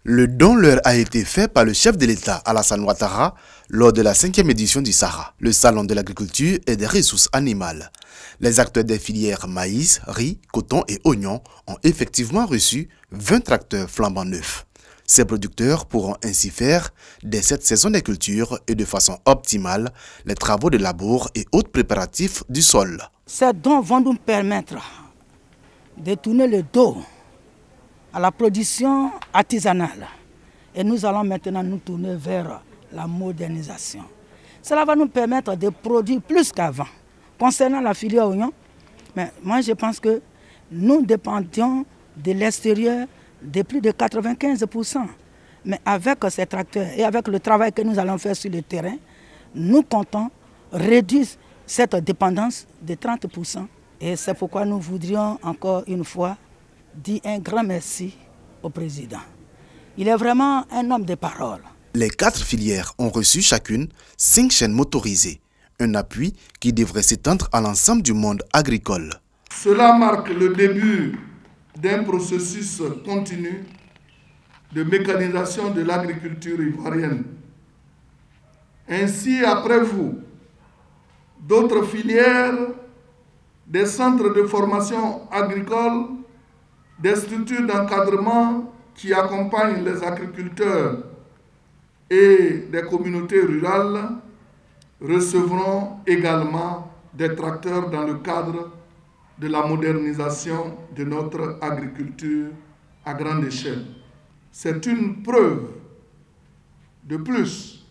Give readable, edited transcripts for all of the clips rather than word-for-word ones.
Le don leur a été fait par le chef de l'État Alassane Ouattara lors de la 5e édition du Sahara, le salon de l'agriculture et des ressources animales. Les acteurs des filières maïs, riz, coton et oignons ont effectivement reçu 20 tracteurs flambant neufs. Ces producteurs pourront ainsi faire, dès cette saison des cultures et de façon optimale, les travaux de labour et autres préparatifs du sol. Ces dons vont nous permettre de tourner le dos à la production artisanale. Et nous allons maintenant nous tourner vers la modernisation. Cela va nous permettre de produire plus qu'avant. Concernant la filière oignon, mais moi je pense que nous dépendions de l'extérieur de plus de 95%. Mais avec ces tracteurs et avec le travail que nous allons faire sur le terrain, nous comptons réduire cette dépendance de 30%. Et c'est pourquoi nous voudrions encore une fois dire un grand merci au président. Il est vraiment un homme de parole. Les 4 filières ont reçu chacune 5 chaînes motorisées, un appui qui devrait s'étendre à l'ensemble du monde agricole. Cela marque le début d'un processus continu de mécanisation de l'agriculture ivoirienne. Ainsi, après vous, d'autres filières, des centres de formation agricole, des structures d'encadrement qui accompagnent les agriculteurs et des communautés rurales recevront également des tracteurs dans le cadre de la modernisation de notre agriculture à grande échelle. C'est une preuve de plus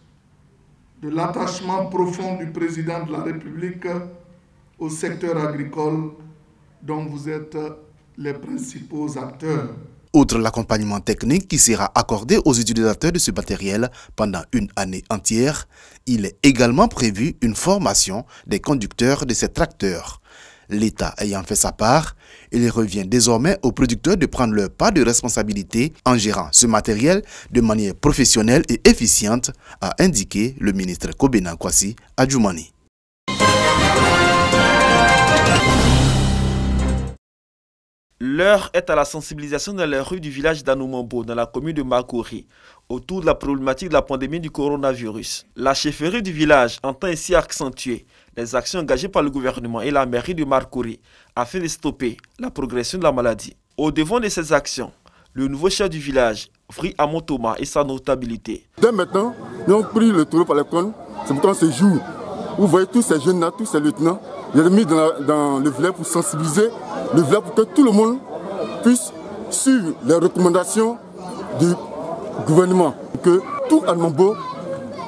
de l'attachement profond du président de la République au secteur agricole dont vous êtes les principaux acteurs. Outre l'accompagnement technique qui sera accordé aux utilisateurs de ce matériel pendant une année entière, il est également prévu une formation des conducteurs de ces tracteurs. L'État ayant fait sa part, il revient désormais aux producteurs de prendre leur part de responsabilité en gérant ce matériel de manière professionnelle et efficiente, a indiqué le ministre Kobena Kwasi Adjoumani. L'heure est à la sensibilisation dans les rues du village d'Anoumambo, dans la commune de Makori, autour de la problématique de la pandémie du coronavirus. La chefferie du village entend ainsi accentuer les actions engagées par le gouvernement et la mairie de Makori afin de stopper la progression de la maladie. Au devant de ces actions, le nouveau chef du village, Vri Amotoma, et sa notabilité. Dès maintenant, nous avons pris le taureau par les cornes. C'est pourtant ce jour. Vous voyez tous ces jeunes-là, tous ces lieutenants, ils sont mis dans le village pour sensibiliser le village pour que tout le monde puisse suivre les recommandations du gouvernement. Que tout Anoumambo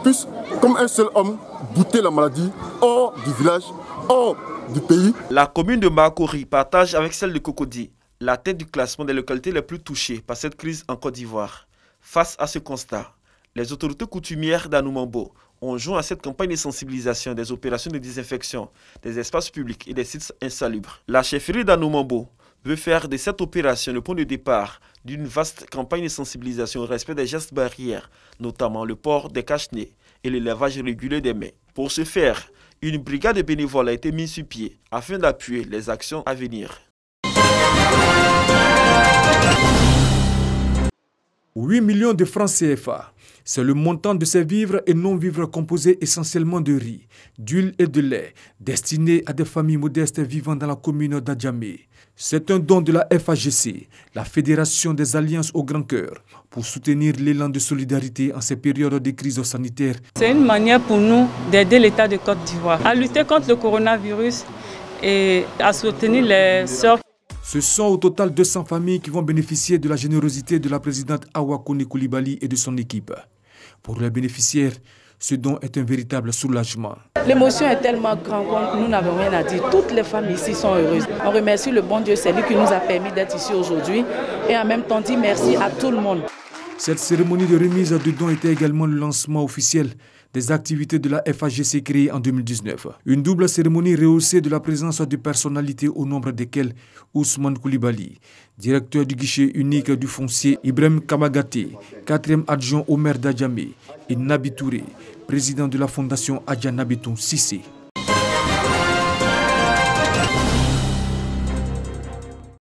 puisse, comme un seul homme, bouter la maladie hors du village, hors du pays. La commune de Makori partage avec celle de Cocody la tête du classement des localités les plus touchées par cette crise en Côte d'Ivoire. Face à ce constat, les autorités coutumières d'Anoumambo ont joint à cette campagne de sensibilisation des opérations de désinfection des espaces publics et des sites insalubres. La chefferie d'Anoumambo veut faire de cette opération le point de départ d'une vaste campagne de sensibilisation au respect des gestes barrières, notamment le port des cache-nez et le lavage régulier des mains. Pour ce faire, une brigade de bénévoles a été mise sur pied afin d'appuyer les actions à venir. 8 millions de francs CFA. C'est le montant de ces vivres et non-vivres composés essentiellement de riz, d'huile et de lait, destinés à des familles modestes vivant dans la commune d'Adjamé. C'est un don de la FAGC, la Fédération des Alliances au Grand Cœur, pour soutenir l'élan de solidarité en ces périodes de crise sanitaire. C'est une manière pour nous d'aider l'État de Côte d'Ivoire à lutter contre le coronavirus et à soutenir les sœurs. Ce sont au total 200 familles qui vont bénéficier de la générosité de la présidente Awa Koné Coulibaly et de son équipe. Pour les bénéficiaires, ce don est un véritable soulagement. L'émotion est tellement grande que nous n'avons rien à dire. Toutes les femmes ici sont heureuses. On remercie le bon Dieu, c'est lui qui nous a permis d'être ici aujourd'hui. Et en même temps, dit merci à tout le monde. Cette cérémonie de remise de dons était également le lancement officiel des activités de la FAGC créée en 2019. Une double cérémonie rehaussée de la présence de personnalités au nombre desquelles Ousmane Coulibaly, directeur du guichet unique du foncier Ibrahim Kamagaté, 4e adjoint au maire d'Adjamé, et Nabi Touré, président de la fondation Adja Nabiton Sissé.